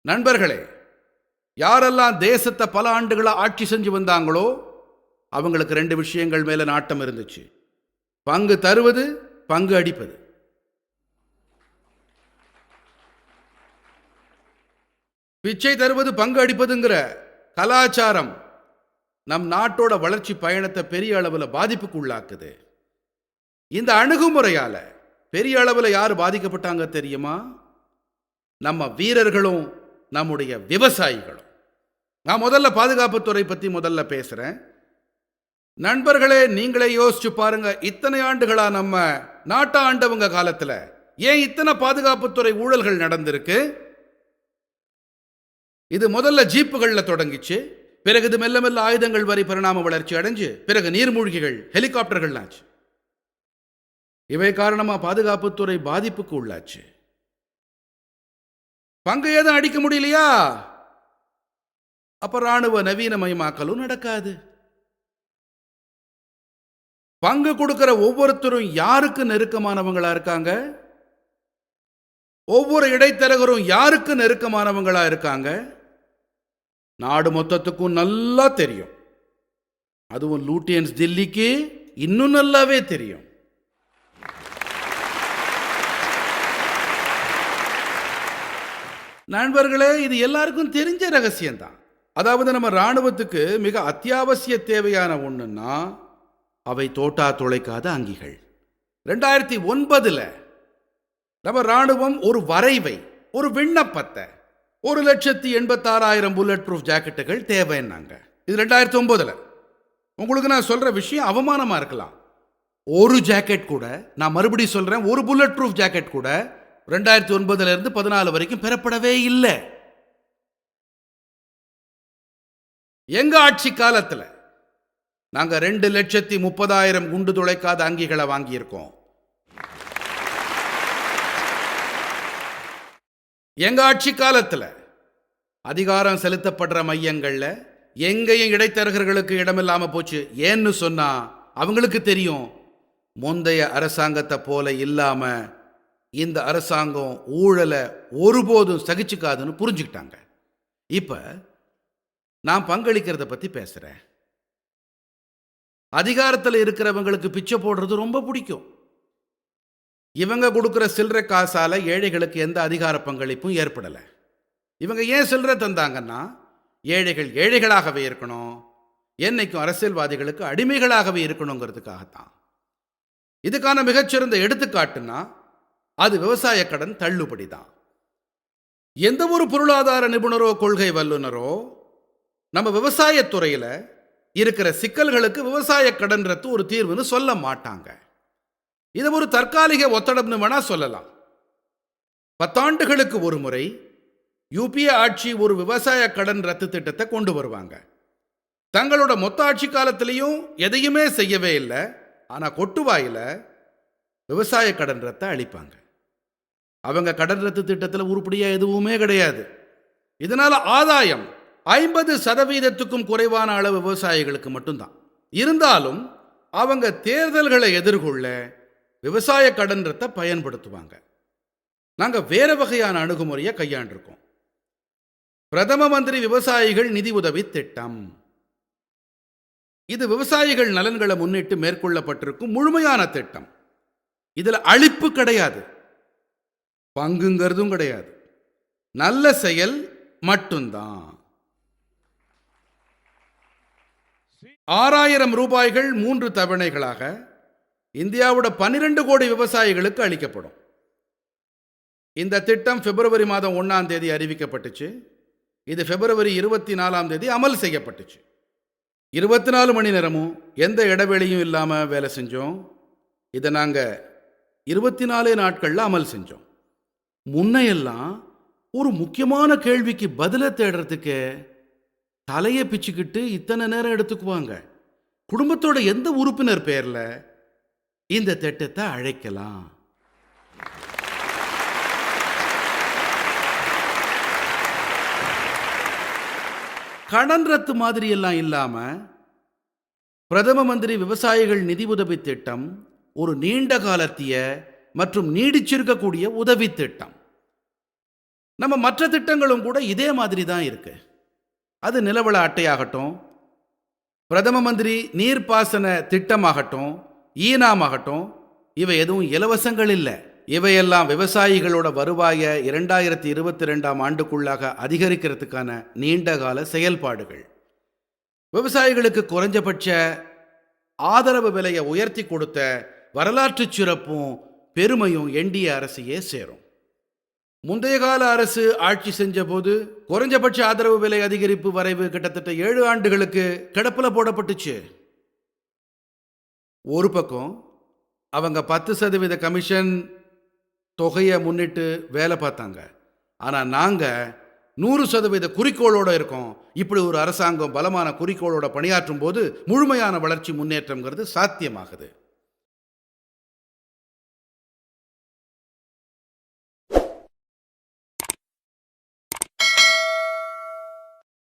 நண்பர்களே, யாரெல்லாம் தேசத்தை பல ஆண்டுகளா ஆட்சி செஞ்சு வந்தாங்களோ அவங்களுக்கு ரெண்டு விஷயங்கள் மேல நாட்டம் இருந்துச்சு. பங்கு தருவது, பங்கு அடிப்பது. பிச்சை தருவது, பங்கு அடிப்பதுங்கிற கலாச்சாரம் நம் நாட்டோட வளர்ச்சி பயணத்தை பெரிய அளவில் பாதிப்புக்கு உள்ளாக்குது. இந்த அணுகுமுறையால பெரிய அளவில் யார் பாதிக்கப்பட்டாங்க தெரியுமா? நம்ம வீரர்களும் நம்முடைய விவசாயிகளும். நான் முதல்ல பாதுகாப்புத்துறை பத்தி முதல்ல பேசுறேன். நண்பர்களே, நீங்களே யோசிச்சு பாருங்க, இத்தனை ஆண்டுகளா நம்ம நாட்டை ஆண்டவங்க காலத்துல ஏன் இத்தனை பாதுகாப்புத்துறை ஊழல்கள் நடந்திருக்கு? இது முதல்ல ஜீப்புகள்ல தொடங்கிச்சு, பிறகு இது மெல்ல மெல்ல ஆயுதங்கள் வரை பரிணாம வளர்ச்சி அடைஞ்சு, பிறகு நீர்மூழ்கிகள், ஹெலிகாப்டர்கள் ஆச்சு. இவை காரணமா பாதுகாப்புத்துறை பாதிப்புக்கு உள்ளாச்சு. பங்கு ஏதும் அடிக்க முடியலையா? அப்ப ராணுவ நவீனமயமாக்கலும் நடக்காது. பங்கு கொடுக்கிற ஒவ்வொருத்தரும் யாருக்கு நெருக்கமானவங்களா இருக்காங்க? ஒவ்வொரு இடைத்தரகரும் யாருக்கு நெருக்கமானவங்களா இருக்காங்க? நாடு மொத்தத்துக்கும் நல்லா தெரியும். அதுவும் லூட்டியன்ஸ் தில்லிக்கு இன்னும் நல்லாவே தெரியும். நண்பர்களே, இது எல்லாருக்கும் தெரிஞ்ச ரகசியம்தான். அதாவது நம்ம ராணுவத்துக்கு மிக அத்தியாவசிய தேவையான ஒண்ணுன்னா அவை தோட்டா துளைக்காத அங்கிகள். 2009 நம்ம ராணுவம் ஒரு வரைவை, ஒரு விண்ணப்பத்தை 1,86,000 புல்லட் ப்ரூஃப் ஜாக்கெட்டுகள் தேவைன்னாங்க. இது 2009. உங்களுக்கு நான் சொல்ற விஷயம் அவமானமா இருக்கலாம். ஒரு ஜாக்கெட் கூட, நான் மறுபடியும் சொல்றேன், ஒரு புல்லட் ப்ரூஃப் ஜாக்கெட் கூட 2009 இருந்து 14 வரைக்கும் பெறப்படவே இல்லை. எங்க ஆட்சி காலத்துல நாங்க 2,30,000 குண்டு துளைக்காத அங்கிகளை வாங்கியிருக்கோம். எங்க ஆட்சி காலத்துல அதிகாரம் செலுத்தப்படுற மையங்கள்ல எங்கேயும் இடைத்தரகர்களுக்கு இடமில்லாம போச்சு. ஏன்னு சொன்னா அவங்களுக்கு தெரியும், முந்தைய அரசாங்கத்தை போல இல்லாம இந்த அரசாங்கம் ஊழலை ஒருபோதும் சகிச்சுக்காதுன்னு புரிஞ்சுக்கிட்டாங்க. இப்ப நான் பங்களிக்கிறத பத்தி பேசுறேன். அதிகாரத்தில் இருக்கிறவங்களுக்கு பிச்சை போடுறது ரொம்ப பிடிக்கும். இவங்க கொடுக்கிற சில்லறை காசால ஏழைகளுக்கு எந்த அதிகார பங்களிப்பும் ஏற்படலை. இவங்க ஏன் சில்லறை தந்தாங்கன்னா, ஏழைகள் ஏழைகளாகவே இருக்கணும், என்னைக்கும் அரசியல்வாதிகளுக்கு அடிமைகளாகவே இருக்கணுங்கிறதுக்காகத்தான். இதுக்கான மிகச்சிறந்த எடுத்துக்காட்டுன்னா அது விவசாய கடன் தள்ளுபடி தான். எந்த ஒரு பொருளாதார நிபுணரோ கொள்கை வல்லுநரோ நம்ம விவசாயத்துறையில இருக்கிற சிக்கல்களுக்கு விவசாய கடன் ரத்து ஒரு தீர்வுன்னு சொல்ல மாட்டாங்க. இது ஒரு தற்காலிக ஒத்தடம்னு வேணா சொல்லலாம். 10 ஆண்டுகளுக்கு ஒரு முறை யூபிஏ ஆட்சி ஒரு விவசாய கடன் ரத்து திட்டத்தை கொண்டு வருவாங்க. தங்களோட மொத்த ஆட்சி காலத்திலையும் எதையுமே செய்யவே இல்லை. ஆனா கொட்டுவாயில விவசாய கடன் ரத்தை அளிப்பாங்க. அவங்க கடன் ரத்து திட்டத்தில் உருப்படியா எதுவுமே கிடையாது. இதனால ஆதாயம் 50% குறைவான அளவு விவசாயிகளுக்கு மட்டும்தான். இருந்தாலும் அவங்க தேர்தல்களை எதிர்கொள்ள விவசாய கடன் ரத்தை பயன்படுத்துவாங்க. நாங்க வேற வகையான அணுகுமுறையை கையாண்டிருக்கோம். பிரதம மந்திரி விவசாயிகள் நிதி உதவி திட்டம். இது விவசாயிகள் நலன்களை முன்னிட்டு மேற்கொள்ளப்பட்டிருக்கும் முழுமையான திட்டம். இதுல அளிப்பு கிடையாது, பங்குங்கிறதும் கிடையாது, நல்ல செயல் மட்டும்தான். 6,000 ரூபாய்கள் 3 தவணைகளாக இந்தியாவோட 12 கோடி விவசாயிகளுக்கு அளிக்கப்படும். இந்த திட்டம் பிப்ரவரி மாதம் 1ஆம் தேதி அறிவிக்கப்பட்டுச்சு. இது பிப்ரவரி 24ஆம் தேதி அமல் செய்யப்பட்டுச்சு. 24 மணி நேரமும் எந்த இடைவெளியும் இல்லாம வேலை செஞ்சோம். இதை நாங்க 24 நாட்கள்ல அமல் செஞ்சோம். முன்னையெல்லாம் ஒரு முக்கியமான கேள்விக்கு பதிலை தேடுறதுக்கு தலையை பிச்சுக்கிட்டு இத்தனை நேரம் எடுத்துக்குவாங்க. குடும்பத்தோட எந்த உறுப்பினர் பேர்ல இந்த திட்டத்தை அழைக்கலாம். கடன் ரத்து மாதிரி எல்லாம் இல்லாம பிரதம மந்திரி விவசாயிகள் நிதி உதவி திட்டம் ஒரு நீண்ட காலத்திய மற்றும் நீடிச்சிருக்கக்கூடிய உதவி திட்டம். நம்ம மற்ற திட்டங்களும் கூட இதே மாதிரி தான் இருக்கு. அது நிலவள அட்டையாகட்டும், பிரதம மந்திரி நீர்ப்பாசன திட்டமாகட்டும், ஈனாம் ஆகட்டும், இவை எதுவும் இலவசங்கள் இல்ல. இவையெல்லாம் விவசாயிகளோட வருவாயை 2022ஆம் ஆண்டுக்குள்ளாக அதிகரிக்கிறதுக்கான நீண்டகால செயல்பாடுகள். விவசாயிகளுக்கு குறைஞ்சபட்ச ஆதரவு விலையை உயர்த்தி கொடுத்த வரலாற்று சிறப்பும் பெருமையும் என்டிஏ அரசையே சேரும். முந்தைய கால அரசு ஆட்சி செஞ்ச போது குறைஞ்சபட்ச ஆதரவு விலை அதிகரிப்பு வரைவு கிட்டத்தட்ட 7 ஆண்டுகளுக்கு கிடப்புல போடப்பட்டுச்சு. ஒரு பக்கம் அவங்க 10% கமிஷன் தொகையை முன்னிட்டு வேலை பார்த்தாங்க. ஆனா நாங்க 100% குறிக்கோளோட இருக்கோம். இப்படி ஒரு அரசாங்கம் பலமான குறிக்கோளோட பணியாற்றும் போது முழுமையான வளர்ச்சி முன்னேற்றம்ங்கிறது சாத்தியமாகுது.